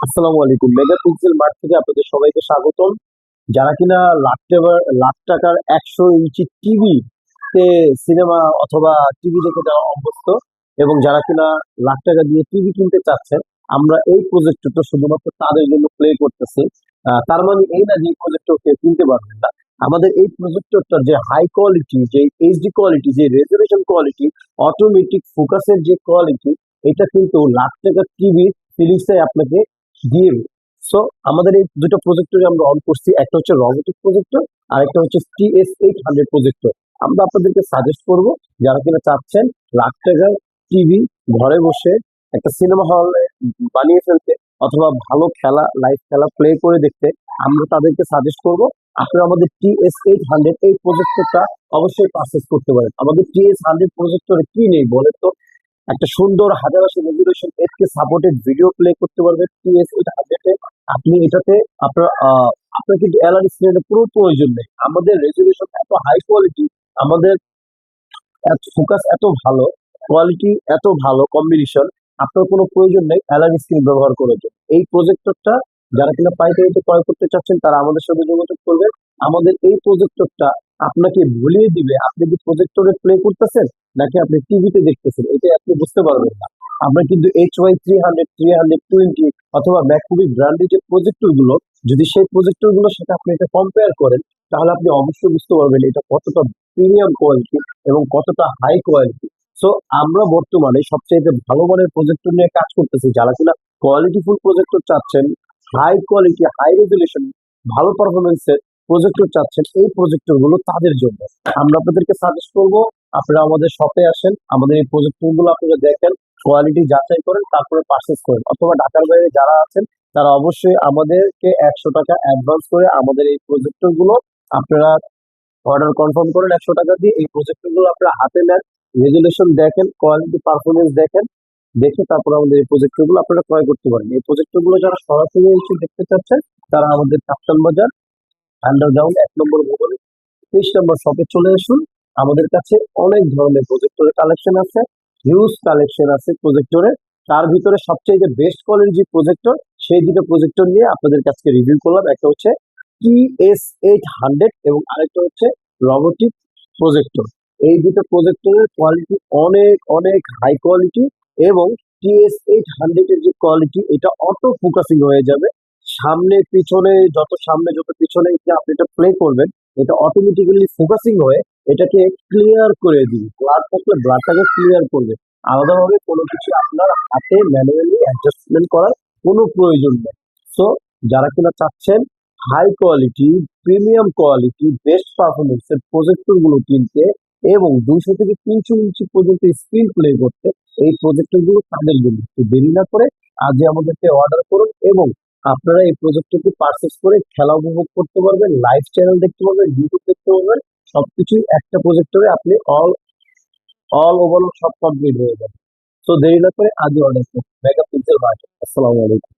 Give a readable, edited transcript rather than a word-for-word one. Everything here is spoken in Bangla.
আসসালামু আলাইকুম। মেগা পিক্সেল মার্ট থেকে আপনাদের সবাইকে স্বাগতম। যারা কিনা লাখ টাকার 100 ইঞ্চি টিভি তে সিনেমা অথবা টিভি দেখে যারা অভ্যস্ত এবং যারা কিনা লাখ টাকা দিয়ে টিভি কিনতে চাচ্ছেন, আমরা এই প্রজেক্টরটা শুধুমাত্র তাদের জন্য প্লে করতেছি। তার মানে এই না যে এই প্রজেক্টর কেউ কিনতে পারবেন না। আমাদের এই প্রজেক্টরটার যে হাই কোয়ালিটি, যে এইচডি কোয়ালিটি, যে রেজলিউশন কোয়ালিটি, অটোমেটিক ফোকাসের যে কোয়ালিটি, এটা কিন্তু লাখ টাকার টিভি ফিলিংসে আপনাকে দিয়ে দিবে। সো আমাদের এই দুটো প্রজেক্টরে আমরা অন করছি, একটা হচ্ছে রবোটিক প্রজেক্টর আর একটা হচ্ছে TS800 প্রজেক্টর। আমরা আপনাদেরকে সাজেস্ট করব, যারা কিনা চাচ্ছেন লাখ টাকার টিভি ঘরে বসে একটা সিনেমা হল বানিয়ে ফেলতে অথবা ভালো খেলা, লাইভ খেলা প্লে করে দেখতে, আমরা তাদেরকে সাজেস্ট করব আপনারা আমাদের TS800 এই প্রজেক্টরটা অবশ্যই পারচেস করতে পারেন। আমাদের TS100 প্রজেক্টরে কি নেই বলেন তো? একটা সুন্দর 1080 resolution 8K supported video play করতে পারবেন TS800 এ। আপনি এটাতে আপনার আপনার কিন্তু এলইডি স্ক্রিনের পুরো প্রয়োজন নেই। আমাদের রেজলিউশন এত হাই কোয়ালিটি, আমাদের ফোকাস এত ভালো, কোয়ালিটি এত ভালো, কম্বিনেশন, আপনার কোনো প্রয়োজন নেই এলইডি স্ক্রিন ব্যবহার করার জন্য। এই প্রজেক্টরটা যারা কিনা পাইকারিতে ক্রয় করতে চাচ্ছেন তারা আমাদের সাথে যোগাযোগ করবেন। আমাদের এই প্রজেক্টরটা আপনাকে ভুলিয়ে দিবে আপনি কি প্রজেক্টরে প্লে করতেছেন নাকি আপনি টিভিতে দেখতেছেন, এটা আপনি বুঝতে পারবেন না। আমরা কিন্তু HY300, 320 অথবা ম্যাকবুক ব্র্যান্ডের যে প্রজেক্টর গুলো, যদি সেই প্রজেক্টর গুলোর সাথে আপনি এটা কম্পেয়ার করেন, তাহলে আপনি অবশ্যই বুঝতে পারবেন এটা কতটা প্রিমিয়াম কোয়ালিটি এবং কতটা হাই কোয়ালিটি। সো আমরা বর্তমানে সবচেয়ে ভালো মানের প্রজেক্টর নিয়ে কাজ করতেছি। যারা কিনা কোয়ালিটিফুল প্রজেক্টর চাচ্ছেন, হাই কোয়ালিটি, হাই রেজুলেশন, ভালো পারফরমেন্সের প্রজেক্টর চাচ্ছেন, এই প্রজেক্টর গুলো তাদের জন্য। আমরা আপনাদেরকে সাজেস্ট করব আপনারা আমাদের শপে আসেন, আমাদের এই প্রজেক্টর গুলো আপনারা দেখেন, কোয়ালিটি যাচাই করেন, তারপরে পারচেস করেন। অথবা ঢাকার বাইরে যারা আছেন তারা অবশ্যই আমাদেরকে 100 টাকা অ্যাডভান্স করে আমাদের এই প্রজেক্টর গুলো আপনারা অর্ডার কনফার্ম করেন 100 টাকা দিয়ে। এই প্রজেক্টর গুলো আপনারা হাতে নেন, রেজুলেশন দেখেন, কোয়ালিটি পারফরমেন্স দেখেন, দেখে তারপর আমাদের এই প্রজেক্টর গুলো আপনারা ক্রয় করতে পারেন। এই প্রজেক্টর গুলো যারা সরাসরি এসে দেখতে চাচ্ছেন তারা আমাদের কাপ্তান বাজার আন্ডারগ্রাউন্ড 1 নম্বর ভবনে 23 নম্বর শপে চলে আসুন। আমাদের কাছে অনেক ধরনের প্রজেক্টরের কালেকশন আছে, হিউজ কালেকশন আছে প্রজেক্টরের। তার ভিতরে সবচেয়ে যে বেস্ট কোয়ালিটির যে প্রজেক্টর, সেই দুটো প্রজেক্টর নিয়ে আপনাদের কাছে রিভিউ করলাম। একটা হচ্ছে TS800 এবং আরেকটা হচ্ছে রবোটিক প্রজেক্টর। এই দুটো প্রজেক্টরের কোয়ালিটি অনেক অনেক হাই কোয়ালিটি এবং TS800 এর যে কোয়ালিটি, এটা অটো ফোকাসিং হয়ে যাবে। সামনে পিছনে, যত সামনে যত পিছনে আপনি এটা প্লে করবেন, এটা অটোমেটিক্যালি ফোকাসিং হয়ে এটাকে ক্লিয়ার করে দিবে। ব্লার থাকলে ব্লারটাকে ক্লিয়ার করবে। আলাদাভাবে কোনো কিছু আপনার হাতে ম্যানুয়ালি অ্যাডজাস্টমেন্ট করার কোনো প্রয়োজন নেই। সো যারা কিনা চাচ্ছেন high quality, premium quality, best পারফরমেন্সের প্রজেক্টর গুলো কিনতে এবং 200 থেকে 300 ইঞ্চি পর্যন্ত স্ক্রিন প্লে করতে, এই প্রজেক্টর গুলো তাদের জন্য। তো দেরি না করে আজই আমাদেরকে অর্ডার করুন এবং আপনারা এই প্রজেক্টরটি পারচেস করে খেলা উপভোগ করতে পারবেন, লাইভ চ্যানেল দেখতে পারবেন, ইউটিউব দেখতে পারবেন। সবকিছুই একটা প্রজেক্টরে আপনি অল অল ওভারঅল সব কমপ্লিট হয়ে যাবে। তো দেরি না করে আজই অর্ডার করুন। Mega pixel market. আসসালামু আলাইকুম।